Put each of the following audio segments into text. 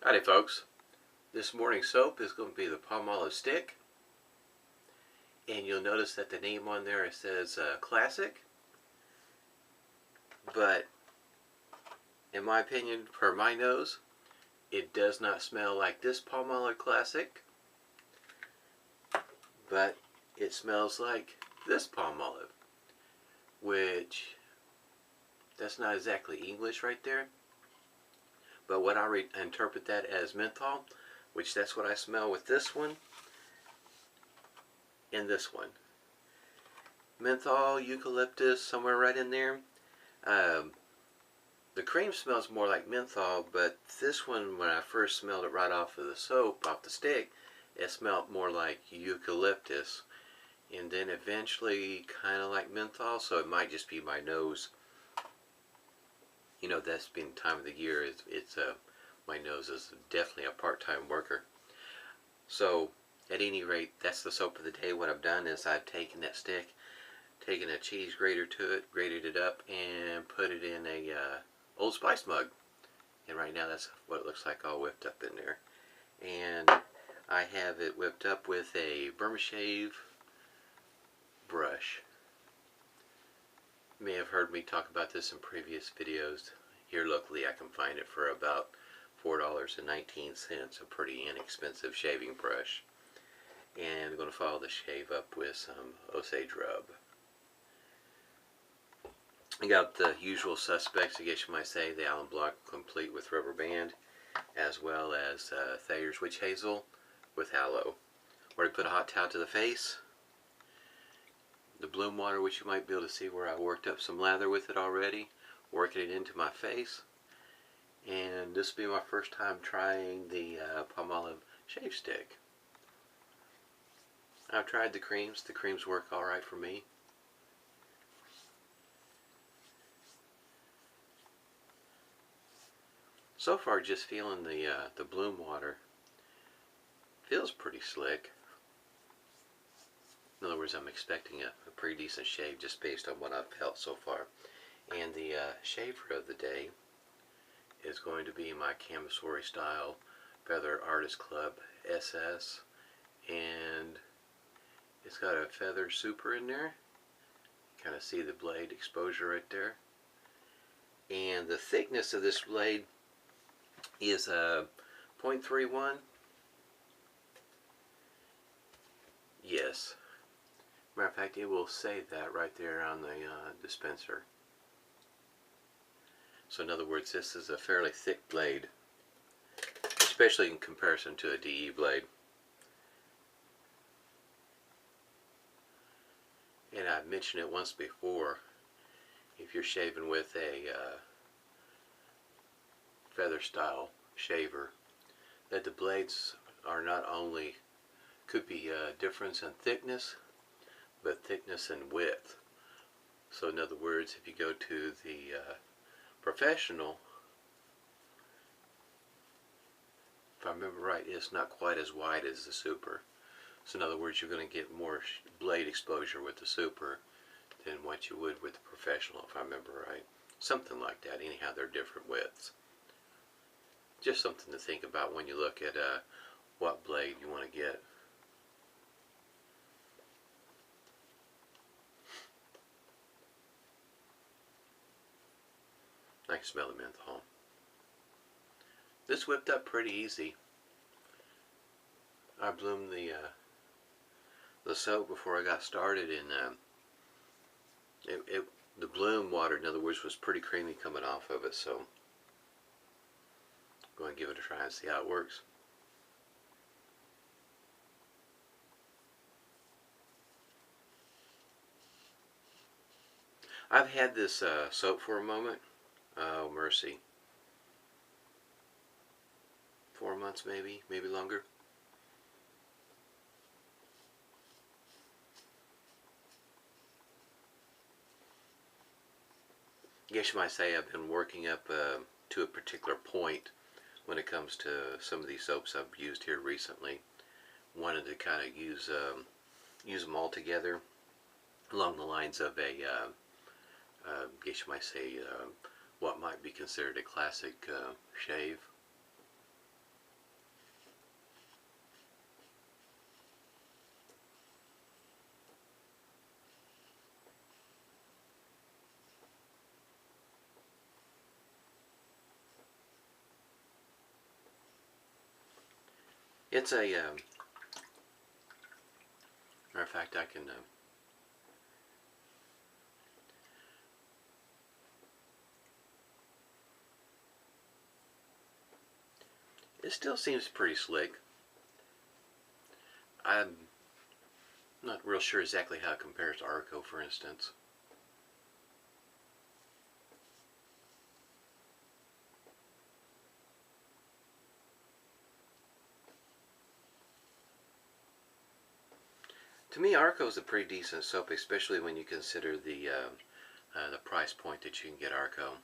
Howdy folks, this morning's soap is going to be the Palmolive Stick, and you'll notice that the name on there says Classic, but in my opinion, per my nose, it does not smell like this Palmolive Classic, but it smells like this Palmolive, which that's not exactly English right there. But what I interpret that as menthol, which that's what I smell with this one and this one. Menthol, eucalyptus, somewhere right in there. The cream smells more like menthol, but this one, when I first smelled it right off of the soap, off the stick, it smelled more like eucalyptus. And then eventually kind of like menthol, so it might just be my nose. You know, that's been time of the year. My nose is definitely a part-time worker. So, at any rate, that's the soap of the day. What I've done is I've taken that stick, taken a cheese grater to it, grated it up, and put it in a Old Spice mug. And right now, that's what it looks like all whipped up in there. And I have it whipped up with a Burma shave brush. You may have heard me talk about this in previous videos. Here locally I can find it for about $4.19, a pretty inexpensive shaving brush. And I'm going to follow the shave up with some Osage Rub. I got the usual suspects, I guess you might say, the alum block complete with rubber band, as well as Thayer's witch hazel with aloe. Already put a hot towel to the face. The bloom water, which you might be able to see where I worked up some lather with it already, working it into my face. And this will be my first time trying the Palmolive shave stick. I've tried the creams work alright for me. So far, just feeling the bloom water feels pretty slick. In other words, I'm expecting a pretty decent shave just based on what I've felt so far. And the shaver of the day is going to be my Camisori style Feather Artist Club SS. And it's got a feather super in there. Kind of see the blade exposure right there. And the thickness of this blade is 0.31. Yes. Matter of fact, it will say that right there on the dispenser. So in other words, this is a fairly thick blade, especially in comparison to a DE blade. And I've mentioned it once before, if you're shaving with a feather style shaver, that the blades are not only, could be a difference in thickness, but thickness and width. So in other words, if you go to the professional, if I remember right, it's not quite as wide as the super. So in other words, you're going to get more blade exposure with the super than what you would with the professional, if I remember right. Something like that. Anyhow, they're different widths. Just something to think about when you look at what blade you want to get. I can smell the menthol. This whipped up pretty easy. I bloomed the soap before I got started, and the bloom water, in other words, was pretty creamy coming off of it. So I'm going to give it a try and see how it works. I've had this soap for a moment. Oh, mercy. 4 months maybe longer. I guess you might say I've been working up to a particular point when it comes to some of these soaps I've used here recently. Wanted to kind of use them all together along the lines of a, I guess you might say, what might be considered a classic shave. It's a, matter of fact, I can, it still seems pretty slick. I'm not real sure exactly how it compares to Arco, for instance. To me, Arco is a pretty decent soap, especially when you consider the price point that you can get Arco.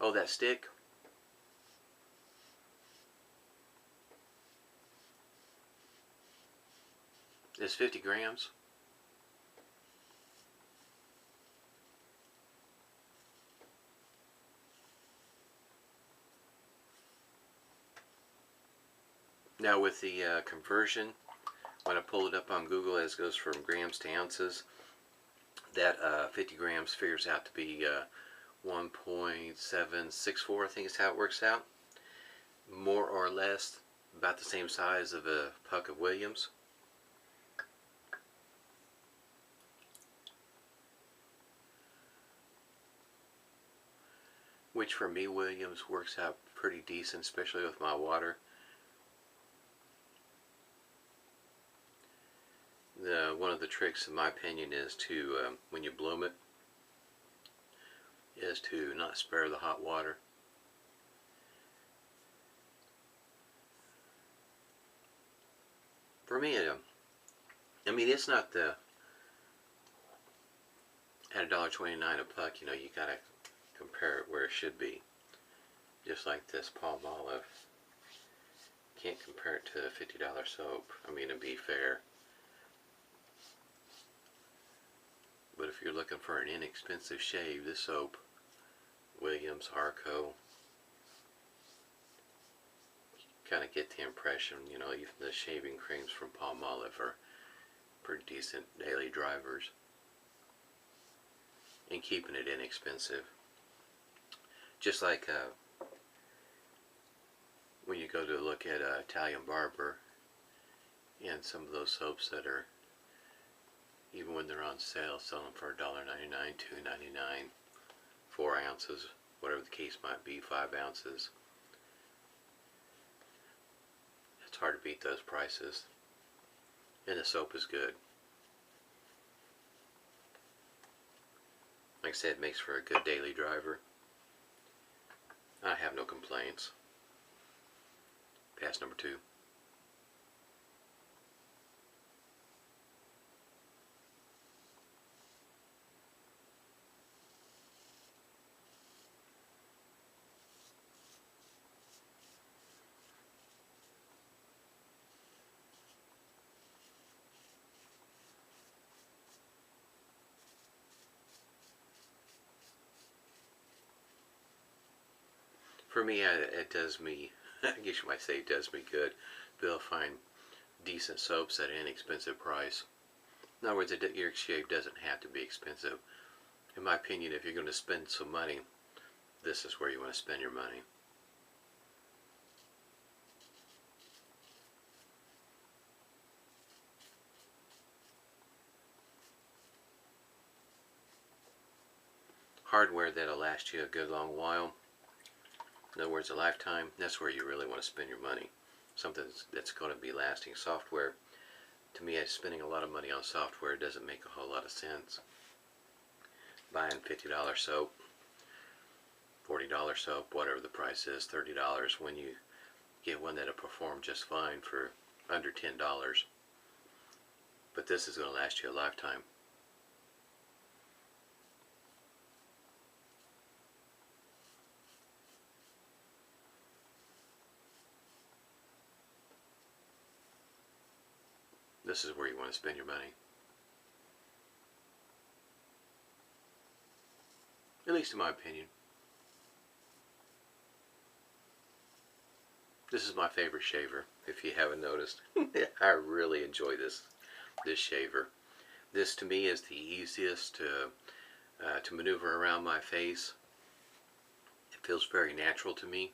Oh, that stick? Is 50 grams. Now with the conversion, when I pull it up on Google, as it goes from grams to ounces, that 50 grams figures out to be 1.764, I think is how it works out. More or less about the same size of a puck of Williams. Which for me, Williams works out pretty decent, especially with my water. One of the tricks, in my opinion, is to, when you bloom it, is to not spare the hot water. For me, I mean, it's not the, at $1.29 a puck, you know, you gotta compare it where it should be. Just like this Palmolive. Can't compare it to a $50 soap. I mean, to be fair. But if you're looking for an inexpensive shave, this soap, Williams, Arco, kind of get the impression, you know, even the shaving creams from Palmolive are pretty decent daily drivers. And keeping it inexpensive. Just like when you go to look at Italian Barber and some of those soaps that are, even when they're on sale, selling for $1.99, $2.99, 4 ounces, whatever the case might be, 5 ounces. It's hard to beat those prices. And the soap is good. Like I said, it makes for a good daily driver. I have no complaints. Pass number 2. For me, it does me, I guess you might say it does me good, to be able to find decent soaps at an inexpensive price. In other words, your shave doesn't have to be expensive. In my opinion, if you're going to spend some money, this is where you want to spend your money. Hardware that'll last you a good long while. In other words, a lifetime. That's where you really want to spend your money. Something that's going to be lasting. Software, to me, spending a lot of money on software doesn't make a whole lot of sense. Buying $50 soap, $40 soap, whatever the price is, $30 when you get one that'll perform just fine for under $10. But this is going to last you a lifetime. This is where you want to spend your money. At least in my opinion. This is my favorite shaver, if you haven't noticed. I really enjoy this shaver. This to me is the easiest to maneuver around my face. It feels very natural to me.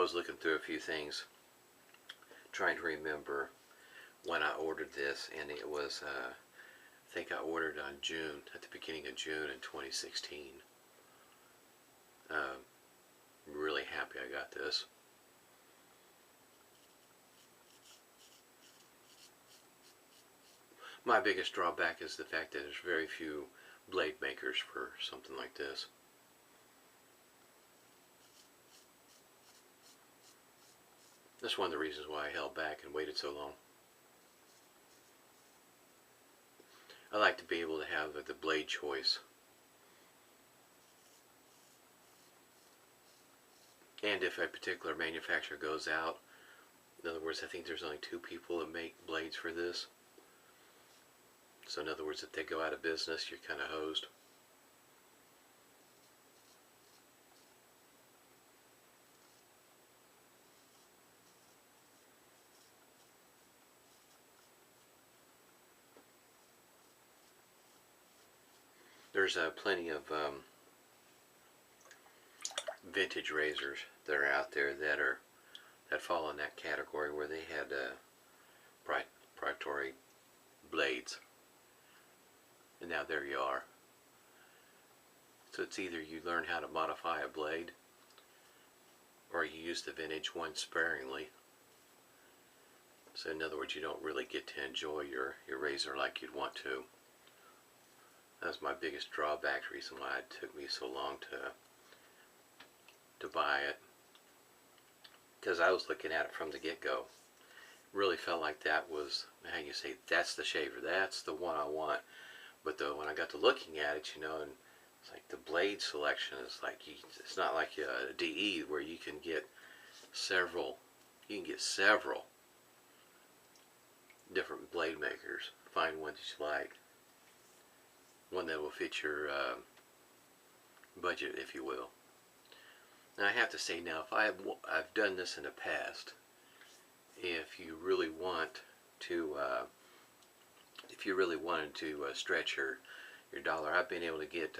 was looking through a few things, trying to remember when I ordered this, and it was, I think I ordered on June, at the beginning of June in 2016. Really happy I got this. My biggest drawback is the fact that there's very few blade makers for something like this. That's one of the reasons why I held back and waited so long. I like to be able to have the blade choice. And if a particular manufacturer goes out, in other words, I think there's only 2 people that make blades for this. So in other words, if they go out of business, you're kind of hosed. There's plenty of vintage razors that are out there that fall in that category where they had proprietary blades. And now there you are. So it's either you learn how to modify a blade, or you use the vintage one sparingly. So in other words, you don't really get to enjoy your razor like you'd want to. That was my biggest drawback, reason why it took me so long to buy it. Because I was looking at it from the get-go. Really felt like that was, how you say, that's the shaver, that's the one I want. But though when I got to looking at it, you know, and it's like the blade selection is like, it's not like a DE where you can get several different blade makers. Find one that you like. One that will fit your budget, if you will. Now I have to say now, if I've done this in the past, if you really want to, if you really wanted to stretch your dollar, I've been able to get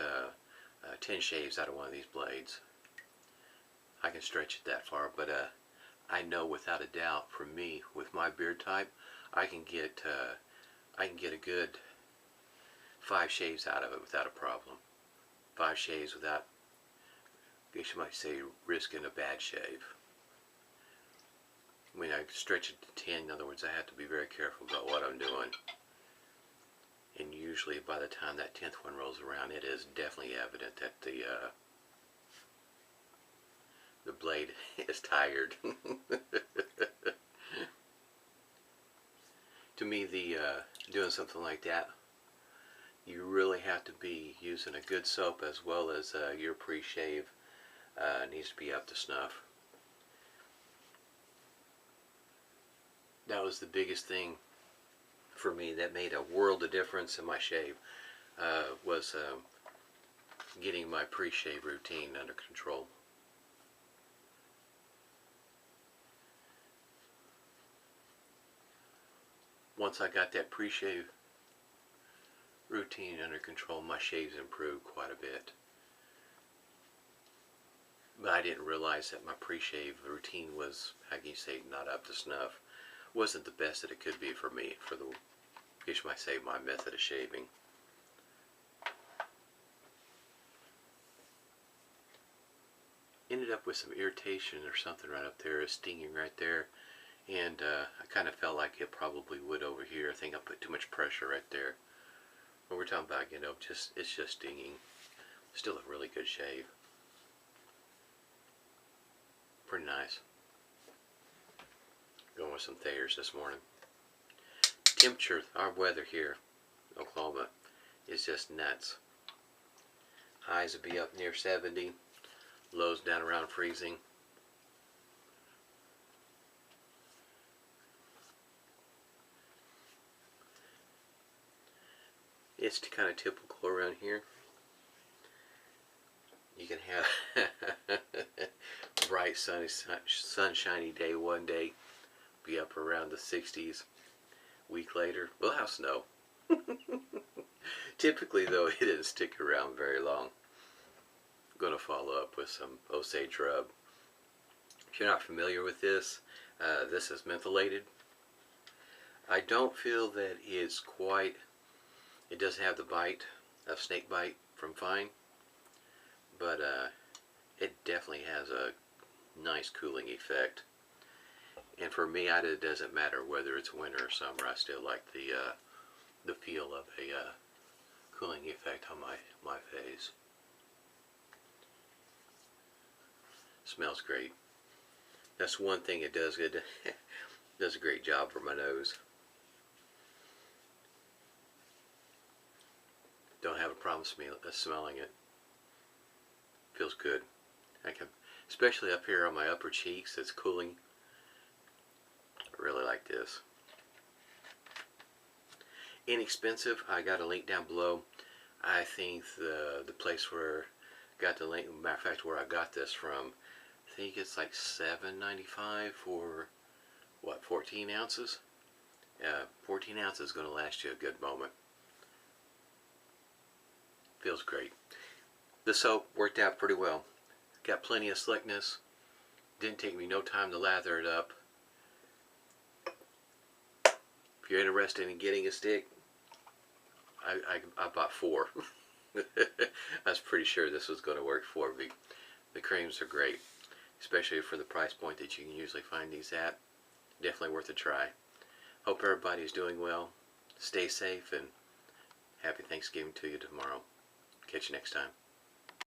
10 shaves out of one of these blades. I can stretch it that far, but I know without a doubt, for me, with my beard type, I can get a good 5 shaves out of it without a problem. 5 shaves without, I guess you might say, risking a bad shave. When I stretch it to 10, in other words, I have to be very careful about what I'm doing. And usually by the time that 10th one rolls around, it is definitely evident that the blade is tired. To me, doing something like that, you really have to be using a good soap, as well as your pre-shave needs to be up to snuff. That was the biggest thing for me that made a world of difference in my shave, was getting my pre-shave routine under control. Once I got that pre-shave routine under control, my shaves improved quite a bit. But I didn't realize that my pre-shave routine was, how can you say, not up to snuff. Wasn't the best that it could be for me, for the, I guess you might say, my method of shaving. Ended up with some irritation or something right up there, stinging right there. And I kind of felt like it probably would over here. I think I put too much pressure right there. But we're talking about, you know, it's just stinging. Still a really good shave. Pretty nice. Going with some Thayers this morning. Temperature, our weather here in Oklahoma is just nuts. Highs will be up near 70. Lows down around freezing. It's kind of typical around here. You can have bright sunshiny day one day, be up around the 60s. Week later, we'll have snow. Typically though, it didn't stick around very long. I'm going to follow up with some Osage Rub. If you're not familiar with this, this is mentholated. I don't feel that it's quite, it doesn't have the bite of snake bite from Fine, but it definitely has a nice cooling effect. And for me, it doesn't matter whether it's winter or summer. I still like the feel of a cooling effect on my face. Smells great. That's one thing it does good. Does a great job for my nose. Don't have a problem smelling it. Feels good. I can, especially up here on my upper cheeks. It's cooling. I really like this. Inexpensive. I got a link down below. I think the place where I got the link, matter of fact, where I got this from, I think it's like $7.95 for what, 14 ounces? 14 ounces is going to last you a good moment. Feels great. The soap worked out pretty well. Got plenty of slickness. Didn't take me no time to lather it up. If you're interested in getting a stick, I bought 4. I was pretty sure this was going to work for me. The creams are great, especially for the price point that you can usually find these at. Definitely worth a try. Hope everybody's doing well. Stay safe and happy Thanksgiving to you tomorrow. Catch you next time.